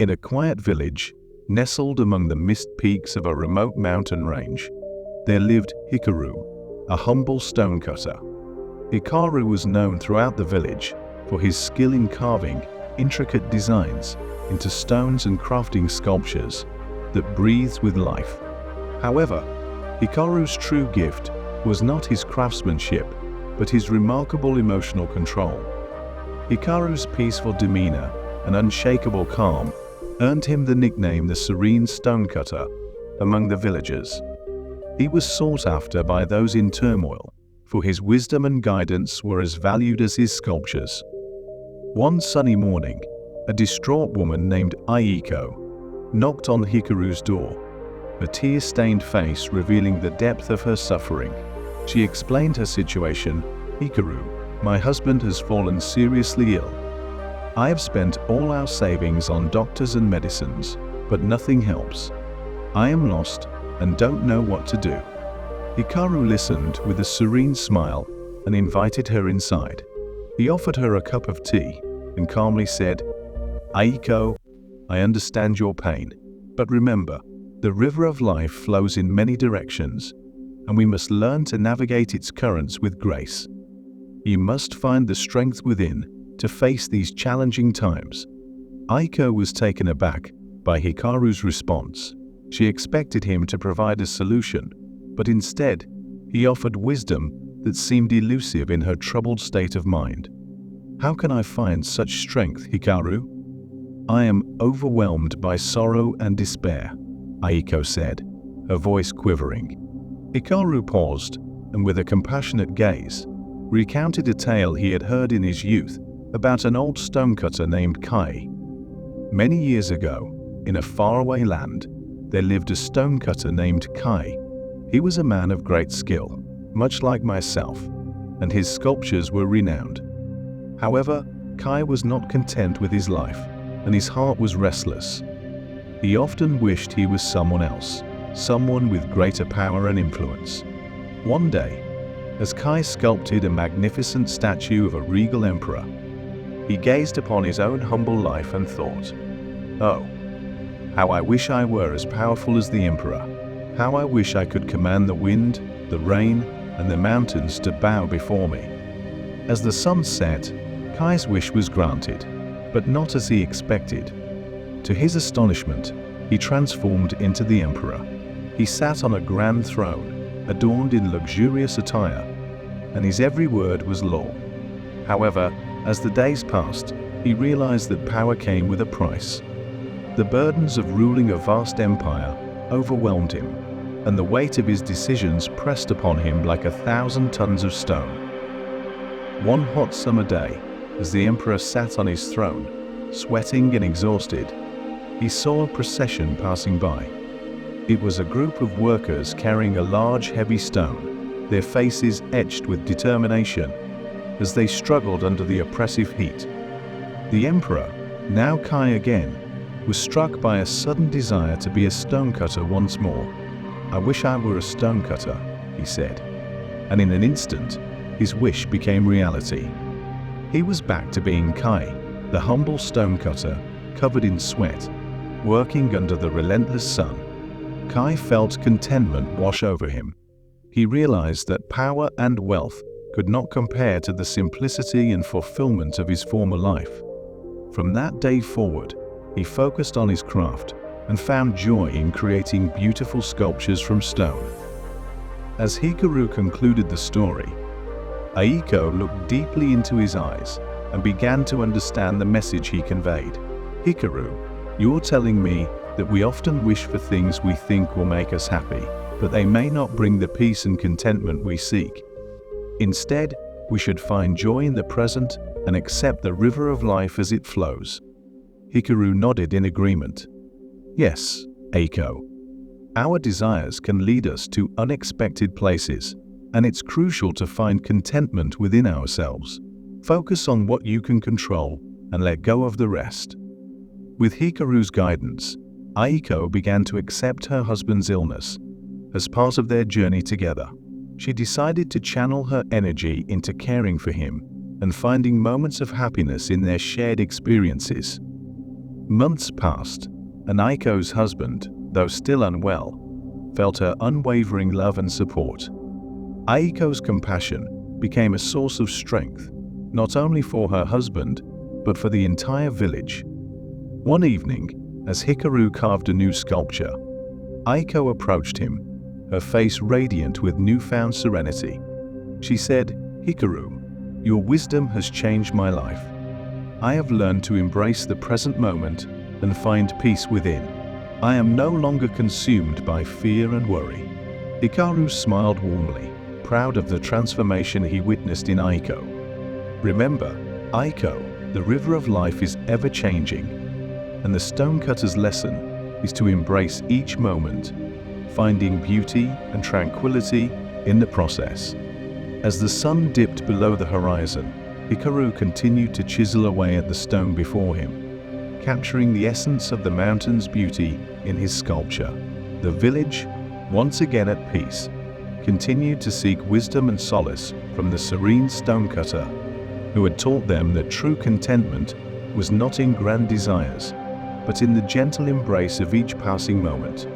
In a quiet village, nestled among the mist peaks of a remote mountain range, there lived Hikaru, a humble stonecutter. Hikaru was known throughout the village for his skill in carving intricate designs into stones and crafting sculptures that breathed with life. However, Hikaru's true gift was not his craftsmanship, but his remarkable emotional control. Hikaru's peaceful demeanor and unshakable calm earned him the nickname the Serene Stonecutter among the villagers. He was sought after by those in turmoil, for his wisdom and guidance were as valued as his sculptures. One sunny morning, a distraught woman named Aiko knocked on Hikaru's door, her tear-stained face revealing the depth of her suffering. She explained her situation. "Hikaru, my husband has fallen seriously ill. I have spent all our savings on doctors and medicines, but nothing helps. I am lost and don't know what to do." Hikaru listened with a serene smile and invited her inside. He offered her a cup of tea and calmly said, "Aiko, I understand your pain, but remember, the river of life flows in many directions, and we must learn to navigate its currents with grace. You must find the strength within to face these challenging times." Aiko was taken aback by Hikaru's response. She expected him to provide a solution, but instead, he offered wisdom that seemed elusive in her troubled state of mind. "How can I find such strength, Hikaru? I am overwhelmed by sorrow and despair," Aiko said, her voice quivering. Hikaru paused and, with a compassionate gaze, recounted a tale he had heard in his youth about an old stonecutter named Kai. Many years ago, in a faraway land, there lived a stonecutter named Kai. He was a man of great skill, much like myself, and his sculptures were renowned. However, Kai was not content with his life, and his heart was restless. He often wished he was someone else, someone with greater power and influence. One day, as Kai sculpted a magnificent statue of a regal emperor, he gazed upon his own humble life and thought, "Oh, how I wish I were as powerful as the emperor. How I wish I could command the wind, the rain, and the mountains to bow before me." As the sun set, Kai's wish was granted, but not as he expected. To his astonishment, he transformed into the emperor. He sat on a grand throne, adorned in luxurious attire, and his every word was law. However, as the days passed, he realized that power came with a price. The burdens of ruling a vast empire overwhelmed him, and the weight of his decisions pressed upon him like 1,000 tons of stone. One hot summer day, as the emperor sat on his throne, sweating and exhausted, he saw a procession passing by. It was a group of workers carrying a large, heavy stone, their faces etched with determination as they struggled under the oppressive heat. The emperor, now Kai again, was struck by a sudden desire to be a stonecutter once more. "I wish I were a stonecutter," he said, and in an instant, his wish became reality. He was back to being Kai, the humble stonecutter, covered in sweat, working under the relentless sun. Kai felt contentment wash over him. He realized that power and wealth could not compare to the simplicity and fulfillment of his former life. From that day forward, he focused on his craft and found joy in creating beautiful sculptures from stone. As Hikaru concluded the story, Aiko looked deeply into his eyes and began to understand the message he conveyed. "Hikaru, you're telling me that we often wish for things we think will make us happy, but they may not bring the peace and contentment we seek. Instead, we should find joy in the present and accept the river of life as it flows." Hikaru nodded in agreement. "Yes, Aiko. Our desires can lead us to unexpected places, and it's crucial to find contentment within ourselves. Focus on what you can control and let go of the rest." With Hikaru's guidance, Aiko began to accept her husband's illness. As part of their journey together, she decided to channel her energy into caring for him and finding moments of happiness in their shared experiences. Months passed, and Aiko's husband, though still unwell, felt her unwavering love and support. Aiko's compassion became a source of strength, not only for her husband, but for the entire village. One evening, as Hikaru carved a new sculpture, Aiko approached him, her face radiant with newfound serenity. She said, "Hikaru, your wisdom has changed my life. I have learned to embrace the present moment and find peace within. I am no longer consumed by fear and worry." Hikaru smiled warmly, proud of the transformation he witnessed in Aiko. Remember, Aiko, the river of life is ever-changing, and the stonecutter's lesson is to embrace each moment, finding beauty and tranquility in the process. As the sun dipped below the horizon, Hikaru continued to chisel away at the stone before him, capturing the essence of the mountain's beauty in his sculpture. The village, once again at peace, continued to seek wisdom and solace from the Serene Stonecutter, who had taught them that true contentment was not in grand desires, but in the gentle embrace of each passing moment.